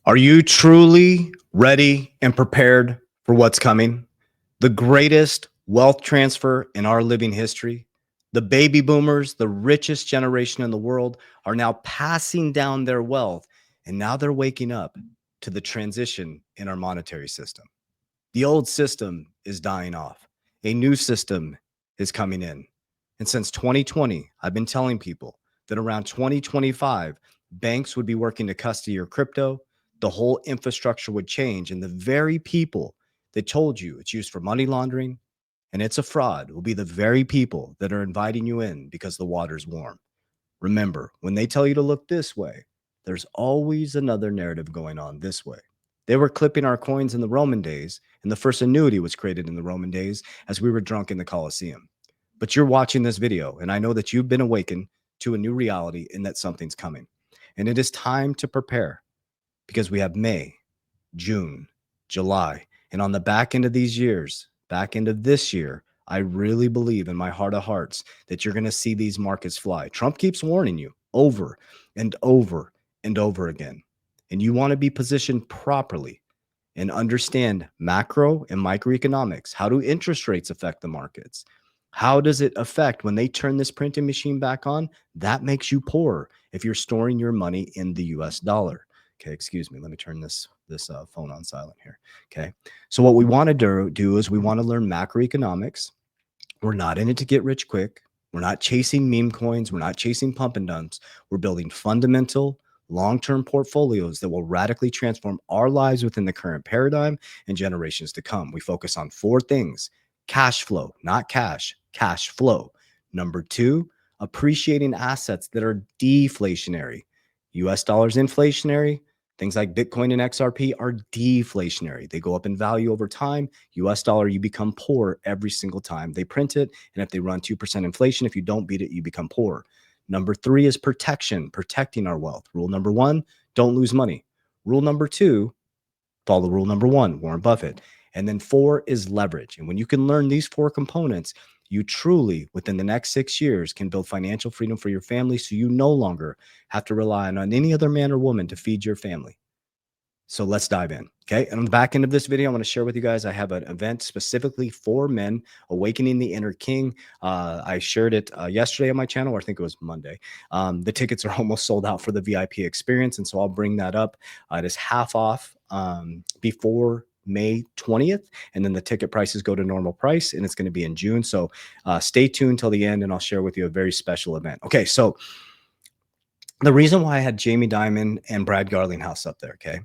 Are you truly ready and prepared for what's coming? The greatest wealth transfer in our living history. The baby boomers, the richest generation in the world, are now passing down their wealth, and now they're waking up to the transition in our monetary system. The old system is dying off. A new system is coming in. And since 2020, I've been telling people that around 2025, banks would be working to custody your crypto. The whole infrastructure would change. And the very people that told you it's used for money laundering and it's a fraud will be the very people that are inviting you in because the water's warm. Remember, when they tell you to look this way, there's always another narrative going on this way. They were clipping our coins in the Roman days, and the first annuity was created in the Roman days as we were drunk in the Colosseum. But you're watching this video, and I know that you've been awakened to a new reality and that something's coming. And it is time to prepare because we have May, June, July, and on the back end of these years, back end of this year, I really believe in my heart of hearts that you're going to see these markets fly. Trump keeps warning you over and over and over again. And you want to be positioned properly and understand macro and microeconomics. How do interest rates affect the markets? How does it affect when they turn this printing machine back on? That makes you poorer if you're storing your money in the US dollar. Okay, excuse me. Let me turn this phone on silent here. Okay. So what we want to do is we want to learn macroeconomics. We're not in it to get rich quick. We're not chasing meme coins. We're not chasing pump and dumps. We're building fundamental long-term portfolios that will radically transform our lives within the current paradigm and generations to come. We focus on four things: cash flow, not cash, cash flow. Number two, appreciating assets that are deflationary. US dollars inflationary. Things like Bitcoin and XRP are deflationary. They go up in value over time. US dollar, you become poor every single time they print it. And if they run 2% inflation, if you don't beat it, you become poor. Number three is protection, protecting our wealth. Rule number one, don't lose money. Rule number two, follow rule number one, Warren Buffett. And then four is leverage. And when you can learn these four components, you truly, within the next 6 years, can build financial freedom for your family so you no longer have to rely on any other man or woman to feed your family. So let's dive in. Okay. And on the back end of this video, I want to share with you guys, I have an event specifically for men, Awakening the Inner King. I shared it yesterday on my channel, or I think it was Monday. The tickets are almost sold out for the VIP experience. And so I'll bring that up. It is half off before May 20th. And then the ticket prices go to normal price, and it's going to be in June. So stay tuned till the end, and I'll share with you a very special event. Okay. So the reason why I had Jamie Dimon and Brad Garlinghouse up there, okay?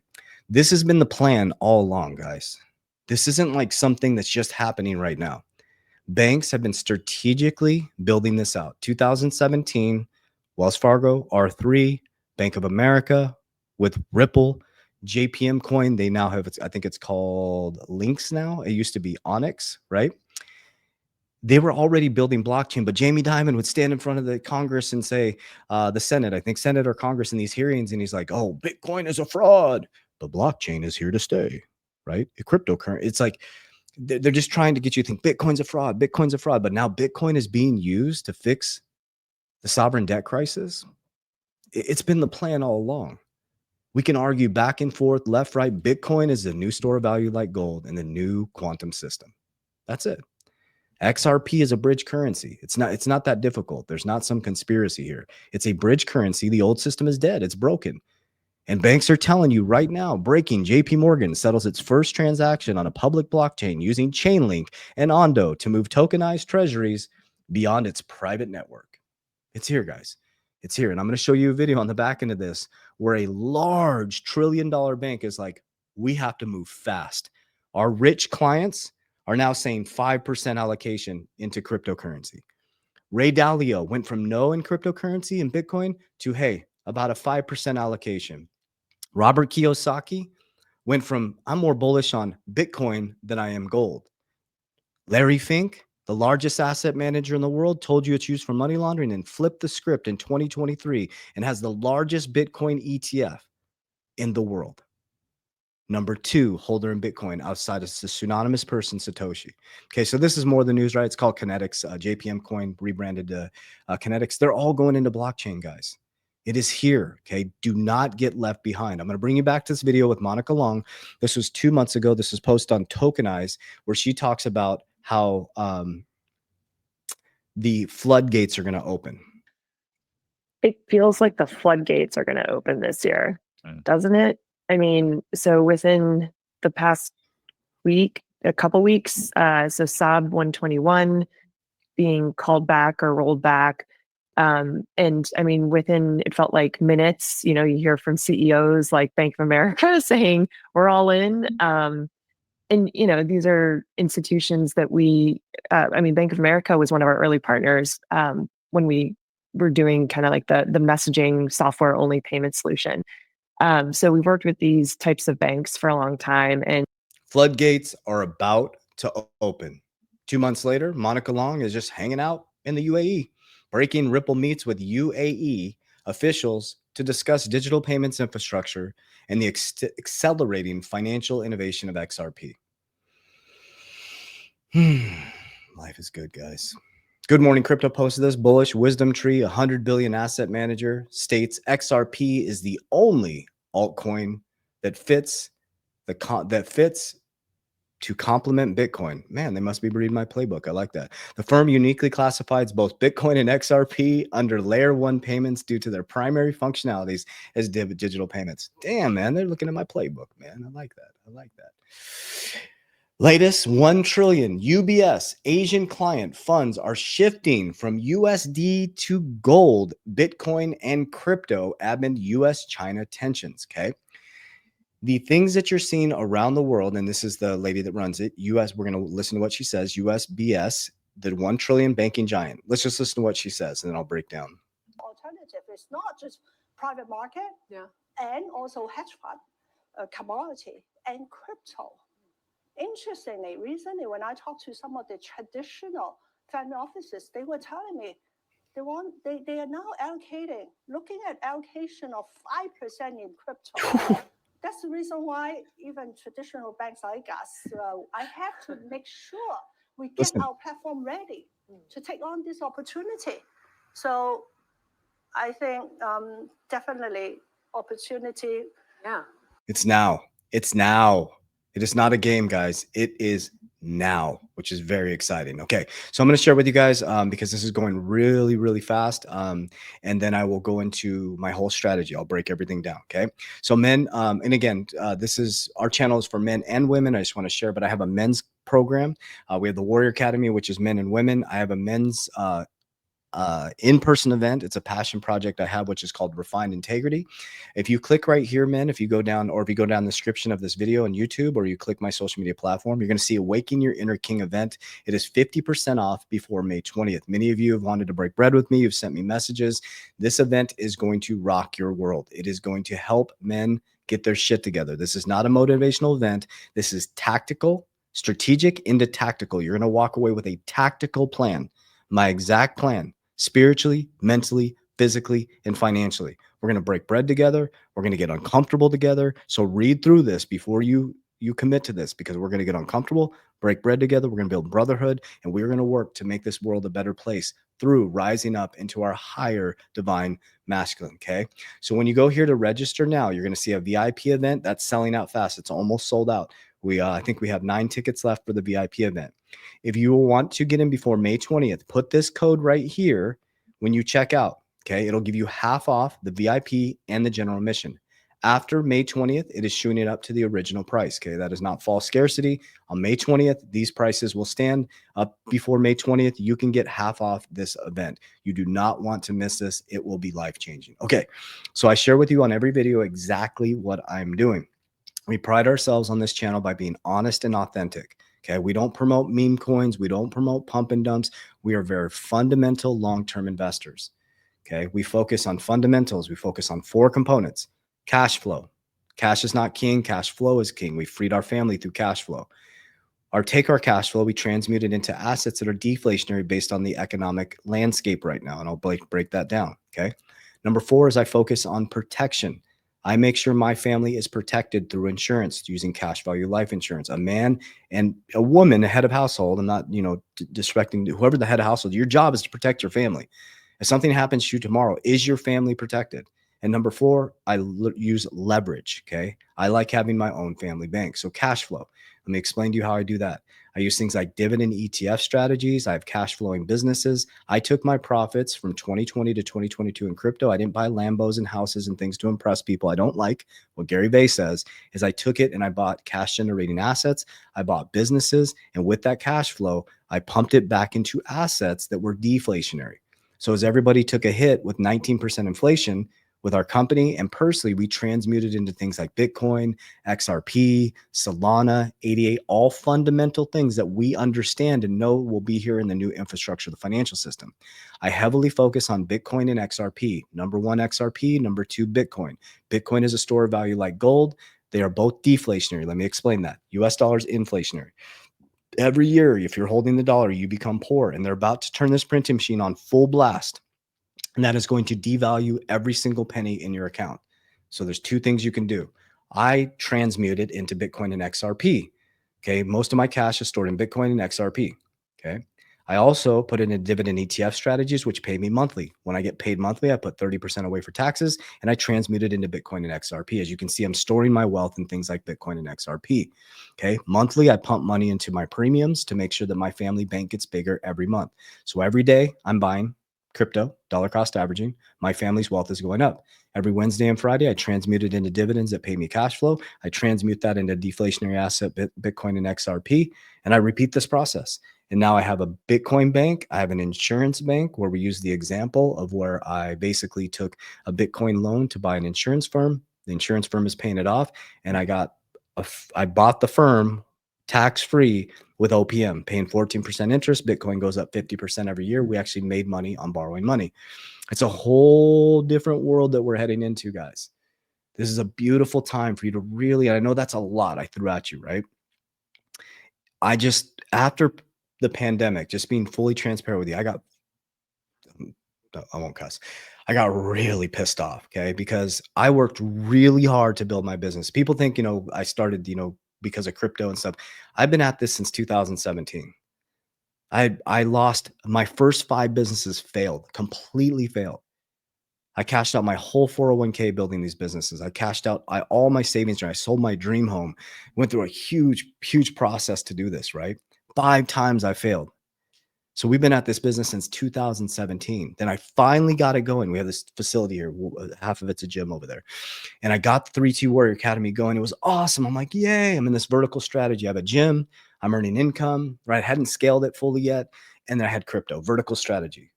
This has been the plan all along, guys. This isn't like something that's just happening right now. Banks have been strategically building this out. 2017, Wells Fargo, R3, Bank of America with Ripple, JPM coin. They now have, I think it's called Lynx now. It used to be Onyx, right? They were already building blockchain, but Jamie Dimon would stand in front of the Congress and say, the Senate, I think Senate or Congress in these hearings, and he's like, oh, Bitcoin is a fraud, but blockchain is here to stay, right? A cryptocurrency. It's like they're just trying to get you to think Bitcoin's a fraud, Bitcoin's a fraud, but now Bitcoin is being used to fix the sovereign debt crisis. It's been the plan all along. We can argue back and forth, left, right. Bitcoin is the new store of value like gold and the new quantum system. That's it. XRP is a bridge currency. It's not that difficult. There's not some conspiracy here. It's a bridge currency. The old system is dead. It's broken. And banks are telling you right now, breaking, JP Morgan settles its first transaction on a public blockchain using Chainlink and Ondo to move tokenized treasuries beyond its private network. It's here, guys. It's here. And I'm going to show you a video on the back end of this where a large $1 trillion bank is like, we have to move fast. Our rich clients are now saying 5% allocation into cryptocurrency. Ray Dalio went from no in cryptocurrency and Bitcoin to, hey, about a 5% allocation. Robert Kiyosaki went from, I'm more bullish on Bitcoin than I am gold. Larry Fink, the largest asset manager in the world, told you it's used for money laundering and flipped the script in 2023 and has the largest Bitcoin ETF in the world. Number two holder in Bitcoin outside of the pseudonymous person, Satoshi. Okay, so this is more the news, right? It's called Kinetics. JPM coin rebranded to Kinetics. They're all going into blockchain, guys. It is here. Okay. Do not get left behind. I'm going to bring you back to this video with Monica Long. This was 2 months ago. This was posted on Tokenize, where she talks about how the floodgates are going to open. It feels like the floodgates are going to open this year, doesn't it? I mean, so within the past week, a couple weeks, so SAB 121 being called back or rolled back. And I mean, within, it felt like minutes, you hear from CEOs like Bank of America saying, we're all in. And, these are institutions that I mean, Bank of America was one of our early partners when we were doing kind of like the messaging software only payment solution. So we've worked with these types of banks for a long time. And floodgates are about to open. 2 months later, Monica Long is just hanging out in the UAE, breaking Ripple meets with UAE officials to discuss digital payments infrastructure and the accelerating financial innovation of XRP. Life is good, guys. Good Morning Crypto posted this. Bullish Wisdom Tree, 100 billion asset manager, states XRP is the only altcoin that fits to complement Bitcoin. Man, they must be reading my playbook. I like that. The firm uniquely classifies both Bitcoin and XRP under layer 1 payments due to their primary functionalities as digital payments. Damn, man, they're looking at my playbook, man. I like that. I like that. Latest 1 trillion UBS Asian client funds are shifting from USD to gold, Bitcoin, and crypto amid US-China tensions. Okay. The things that you're seeing around the world, and this is the lady that runs it, US, we're going to listen to what she says, USBS, the 1 trillion banking giant. Let's just listen to what she says, and then I'll break down. Alternative is not just private market, and also hedge fund, commodity, and crypto. Interestingly, recently when I talked to some of the traditional family offices, they were telling me they are now looking at allocation of 5% in crypto. That's the reason why even traditional banks like us, I have to make sure we get our platform ready to take on this opportunity. So I think definitely opportunity. Yeah. It's now. It's now. It is not a game, guys. It is now, which is very exciting. Okay, so I'm going to share with you guys because this is going really, really fast. And then I will go into my whole strategy. I'll break everything down. Okay, so men, and again, this is our channel is for men and women. I just want to share, but I have a men's program. We have the Warrior Academy, which is men and women. I have a men's in-person event. It's a passion project I have, which is called Refined Integrity. If you click right here, men, if you go down the description of this video on YouTube, or you click my social media platform, you're going to see Awaken Your Inner King event. It is 50% off before May 20th. Many of you have wanted to break bread with me. You've sent me messages. This event is going to rock your world. It is going to help men get their shit together. This is not a motivational event. This is tactical, strategic into tactical. You're going to walk away with a tactical plan, my exact plan. Spiritually, mentally, physically, and financially. We're going to break bread together. We're going to get uncomfortable together. So read through this before you commit to this, because we're going to get uncomfortable, break bread together. We're going to build brotherhood, and we're going to work to make this world a better place through rising up into our higher divine masculine. Okay. So when you go here to register now, you're going to see a VIP event that's selling out fast. It's almost sold out. I think we have 9 tickets left for the VIP event. If you want to get in before May 20th, put this code right here when you check out. Okay. It'll give you half off the VIP and the general admission. After May 20th, it is shooting it up to the original price. Okay. That is not false scarcity. On May 20th, these prices will stand up. Before May 20th, you can get half off this event. You do not want to miss this. It will be life-changing. Okay. So I share with you on every video exactly what I'm doing. We pride ourselves on this channel by being honest and authentic. Okay. We don't promote meme coins. We don't promote pump and dumps. We are very fundamental long-term investors. Okay. We focus on fundamentals. We focus on 4 components. Cash flow. Cash is not king. Cash flow is king. We freed our family through cash flow. Take our cash flow, we transmute it into assets that are deflationary based on the economic landscape right now. And I'll break that down. Okay. Number 4 is I focus on protection. I make sure my family is protected through insurance using cash value life insurance. A man and a woman, a head of household, I'm not, disrespecting whoever the head of household, your job is to protect your family. If something happens to you tomorrow, is your family protected? And number 4, I use leverage. Okay. I like having my own family bank. So cash flow. Let me explain to you how I do that. I use things like dividend ETF strategies. I have cash flowing businesses. I took my profits from 2020 to 2022 in crypto. I didn't buy Lambos and houses and things to impress people. I don't like what Gary Vay says is I took it and I bought cash generating assets. I bought businesses. And with that cash flow, I pumped it back into assets that were deflationary. So as everybody took a hit with 19% inflation, with our company and personally, we transmuted into things like Bitcoin, XRP, Solana, 88, all fundamental things that we understand and know will be here in the new infrastructure of the financial system. I heavily focus on Bitcoin and XRP. Number 1, XRP. Number 2, Bitcoin. Bitcoin is a store of value like gold. They are both deflationary. Let me explain that. US dollar is inflationary. Every year, if you're holding the dollar, you become poor, and they're about to turn this printing machine on full blast. And that is going to devalue every single penny in your account. So there's 2 things you can do. I transmute it into Bitcoin and XRP. Okay. Most of my cash is stored in Bitcoin and XRP. Okay. I also put it in dividend ETF strategies, which pay me monthly. When I get paid monthly, I put 30% away for taxes and I transmute it into Bitcoin and XRP. As you can see, I'm storing my wealth in things like Bitcoin and XRP. Okay. Monthly, I pump money into my premiums to make sure that my family bank gets bigger every month. So every day I'm buying crypto, dollar cost averaging, my family's wealth is going up. Every Wednesday and Friday, I transmute it into dividends that pay me cash flow. I transmute that into deflationary asset, Bitcoin and XRP, and I repeat this process. And now I have a Bitcoin bank. I have an insurance bank where we use the example of where I basically took a Bitcoin loan to buy an insurance firm. The insurance firm is paying it off, and I bought the firm tax-free with OPM, paying 14% interest. Bitcoin goes up 50% every year. We actually made money on borrowing money. It's a whole different world that we're heading into, guys. This is a beautiful time for you to really, and I know that's a lot I threw at you, right? After the pandemic, just being fully transparent with you, I won't cuss. I got really pissed off, okay? Because I worked really hard to build my business. People think, I started, because of crypto and stuff. I've been at this since 2017. I lost my first 5 businesses, completely failed. I cashed out my whole 401k building these businesses. I cashed out all my savings. I sold my dream home. Went through a huge, huge process to do this, right? 5 times I failed. So we've been at this business since 2017. Then I finally got it going. We have this facility here. Half of it's a gym over there. And I got the 3-2 Warrior Academy going. It was awesome. I'm like, yay, I'm in this vertical strategy. I have a gym. I'm earning income, right? I hadn't scaled it fully yet. And then I had crypto, vertical strategy.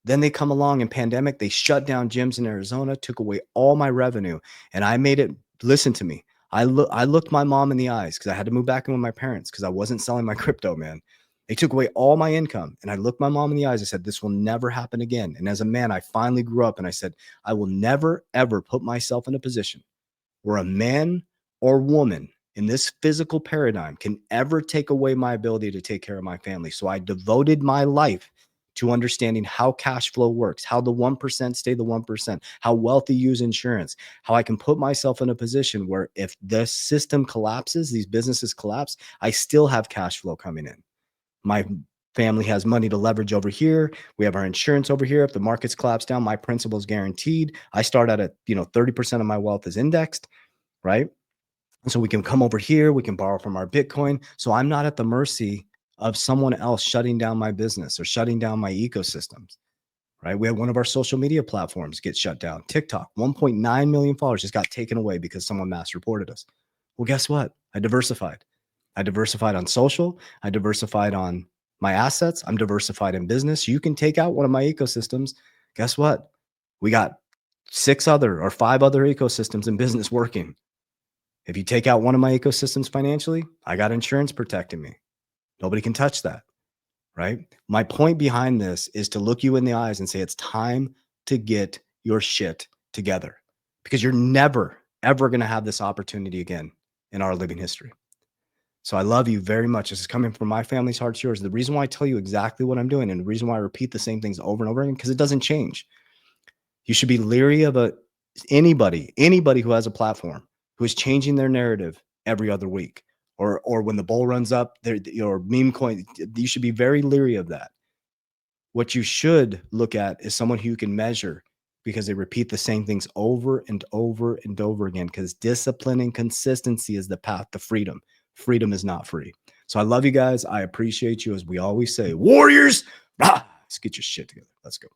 Then they come along in pandemic. They shut down gyms in Arizona, took away all my revenue. And I made it, listen to me. I looked my mom in the eyes because I had to move back in with my parents because I wasn't selling my crypto, man. They took away all my income. And I looked my mom in the eyes. I said, this will never happen again. And as a man, I finally grew up and I said, I will never, ever put myself in a position where a man or woman in this physical paradigm can ever take away my ability to take care of my family. So I devoted my life to understanding how cash flow works, how the 1% stay the 1%, how wealthy use insurance, how I can put myself in a position where if the system collapses, these businesses collapse, I still have cash flow coming in. My family has money to leverage over here. We have our insurance over here. If the markets collapse down, my principal is guaranteed. I start out at, 30% of my wealth is indexed, right? And so we can come over here. We can borrow from our Bitcoin. So I'm not at the mercy of someone else shutting down my business or shutting down my ecosystems, right? We had one of our social media platforms get shut down. TikTok, 1.9 million followers just got taken away because someone mass reported us. Well, guess what? I diversified. I diversified on social. I diversified on my assets. I'm diversified in business. You can take out one of my ecosystems. Guess what? We got 5 other ecosystems in business working. If you take out one of my ecosystems financially, I got insurance protecting me. Nobody can touch that, right? My point behind this is to look you in the eyes and say, it's time to get your shit together because you're never, ever going to have this opportunity again in our living history. So I love you very much. This is coming from my family's heart to yours. The reason why I tell you exactly what I'm doing and the reason why I repeat the same things over and over again, because it doesn't change. You should be leery of anybody who has a platform who is changing their narrative every other week or when the bull runs up, your meme coin, you should be very leery of that. What you should look at is someone who you can measure because they repeat the same things over and over and over again, because discipline and consistency is the path to freedom. Freedom is not free. So I love you guys. I appreciate you. As we always say, warriors, let's get your shit together. Let's go.